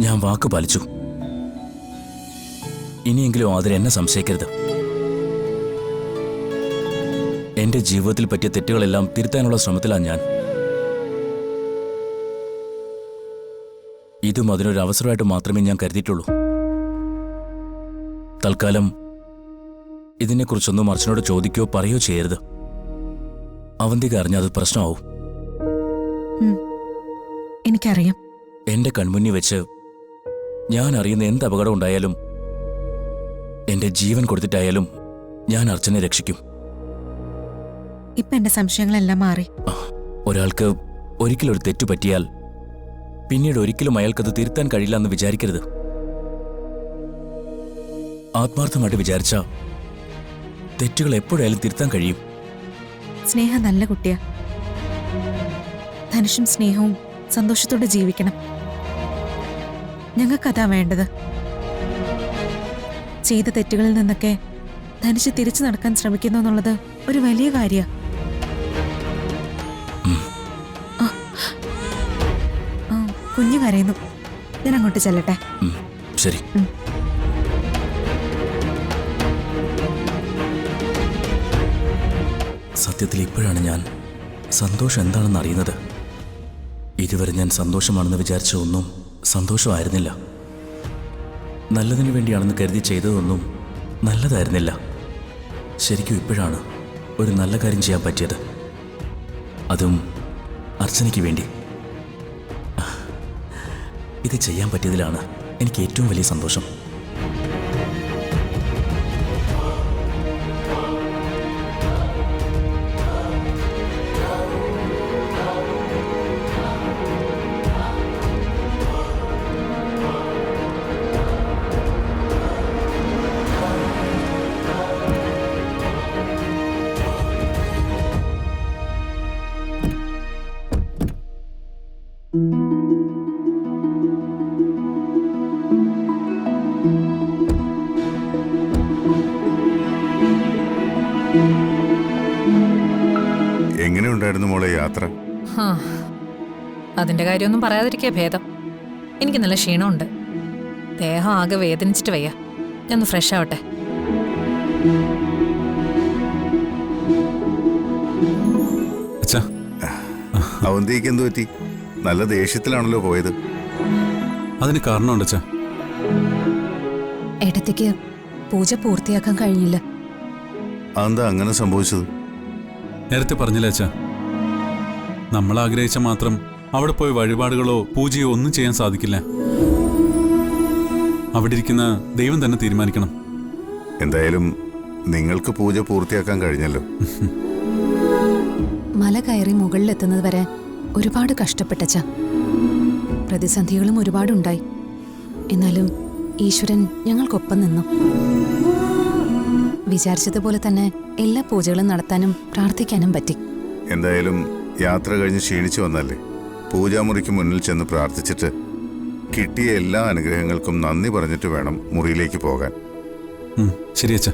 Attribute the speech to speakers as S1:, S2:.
S1: ഞാൻ വാക്ക് പാലിച്ചു. ഇനിയെങ്കിലും ആതിര എന്നെ സംശയിക്കരുത്. എന്റെ ജീവിതത്തിൽ പറ്റിയ തെറ്റുകളെല്ലാം തിരുത്താനുള്ള ശ്രമത്തിലാണ് ഞാൻ. ഇതും അതിനൊരു അവസരമായിട്ട് മാത്രമേ ഞാൻ കരുതിയിട്ടുള്ളൂ. തൽക്കാലം ഇതിനെക്കുറിച്ചൊന്നും അർച്ചനോട് ചോദിക്കുകയോ പറയുകയോ ചെയ്യരുത്. അവന്തിക അറിഞ്ഞാൽ അത് പ്രശ്നമാവും.
S2: എനിക്കറിയാം.
S1: എന്റെ കൺമുന്നിൽ വെച്ച് ഞാൻ അറിയുന്ന എന്ത് അപകടം ഉണ്ടായാലും എന്റെ ജീവൻ കൊടുത്തിട്ടായാലും ഞാൻ അർച്ചനെ രക്ഷിക്കും.
S2: ഇപ്പൊ എന്റെ സംശയങ്ങളെല്ലാം മാറി.
S1: ഒരാൾക്ക് ഒരിക്കലൊരു തെറ്റു പറ്റിയാൽ പിന്നീട് ഒരിക്കലും അയാൾക്കത് തിരുത്താൻ കഴിയില്ല എന്ന് വിചാരിക്കരുത്. ആത്മാർത്ഥമായിട്ട് വിചാരിച്ച തെറ്റുകൾ എപ്പോഴായാലും തിരുത്താൻ കഴിയും.
S2: സ്നേഹ നല്ല കുട്ടിയാ. ധനുഷും സ്നേഹവും സന്തോഷത്തോടെ ജീവിക്കണം. ഞങ്ങൾക്കതാ വേണ്ടത്. ചെയ്ത തെറ്റുകളിൽ നിന്നൊക്കെ ധനുഷ് തിരിച്ചു നടക്കാൻ ശ്രമിക്കുന്നു എന്നുള്ളത് ഒരു വലിയ കാര്യമാണ്. കുഞ്ഞു കരയുന്നു. ഞാൻ അങ്ങോട്ട് ചെല്ലട്ടെ.
S1: ശരി. സത്യത്തിൽ ഇപ്പോഴാണ് ഞാൻ സന്തോഷം എന്താണെന്ന് അറിയുന്നത്. ഇതുവരെ ഞാൻ സന്തോഷമാണെന്ന് വിചാരിച്ച ഒന്നും സന്തോഷമായിരുന്നില്ല. നല്ലതിനു വേണ്ടിയാണെന്ന് കരുതി ചെയ്തതൊന്നും നല്ലതായിരുന്നില്ല. ശരിക്കും ഇപ്പോഴാണ് ഒരു നല്ല കാര്യം ചെയ്യാൻ പറ്റിയത്. അതും അർച്ചനയ്ക്ക് വേണ്ടി. ഇത് ചെയ്യാൻ പറ്റിയതിലാണ് എനിക്ക് ഏറ്റവും വലിയ സന്തോഷം.
S3: എങ്ങനെയുണ്ടായിരുന്നു മോളെ യാത്ര?
S4: അതിന്റെ കാര്യമൊന്നും പറയാതിരിക്കുക ഭേദം. എനിക്ക് നല്ല ക്ഷീണമുണ്ട്. ദേഹം ആകെ വേദനിച്ചിട്ട് വയ്യ. ഞാൻ ഫ്രഷ് ആവട്ടെ.
S3: അവന്തിക്ക് എന്തു പറ്റി? നല്ല ദേഷ്യത്തിലാണല്ലോ പോയത്.
S5: അതിന് കാരണമുണ്ട് അച്ഛാ.
S6: ഏട്ടത്തിക്ക് പൂജ പൂർത്തിയാക്കാൻ കഴിഞ്ഞില്ല.
S3: അതെന്താ അങ്ങനെ സംഭവിച്ചത്?
S5: നേരത്തെ പറഞ്ഞില്ല അച്ഛാ, നമ്മൾ ആഗ്രഹിച്ച മാത്രം അവിടെ പോയി വഴിപാടുകളോ പൂജയോ ഒന്നും ചെയ്യാൻ സാധിക്കില്ല. അവിടെ ഇരിക്കുന്ന ദൈവം തന്നെ തീരുമാനിക്കണം.
S3: എന്തായാലും നിങ്ങൾക്ക് പൂജ പൂർത്തിയാക്കാൻ കഴിഞ്ഞല്ലോ.
S6: മല കയറി മുകളിലെത്തുന്നത് വരെ ഒരുപാട് കഷ്ടപ്പെട്ടച്ച. പ്രതിസന്ധികളും ഒരുപാടുണ്ടായി. എന്നാലും ഈശ്വരൻ ഞങ്ങൾക്കൊപ്പം നിന്നു. വിചാരിച്ചതുപോലെ തന്നെ എല്ലാ പൂജകളും നടത്താനും പ്രാർത്ഥിക്കാനും പറ്റി.
S3: എന്തായാലും യാത്ര കഴിഞ്ഞ് ക്ഷീണിച്ചു വന്നല്ലേ, പൂജാമുറിക്ക് മുന്നിൽ ചെന്ന് പ്രാർത്ഥിച്ചിട്ട് കിട്ടിയ എല്ലാ അനുഗ്രഹങ്ങൾക്കും നന്ദി പറഞ്ഞിട്ട് വേണം മുറിയിലേക്ക് പോകാൻ.
S5: ശരി അച്ഛാ.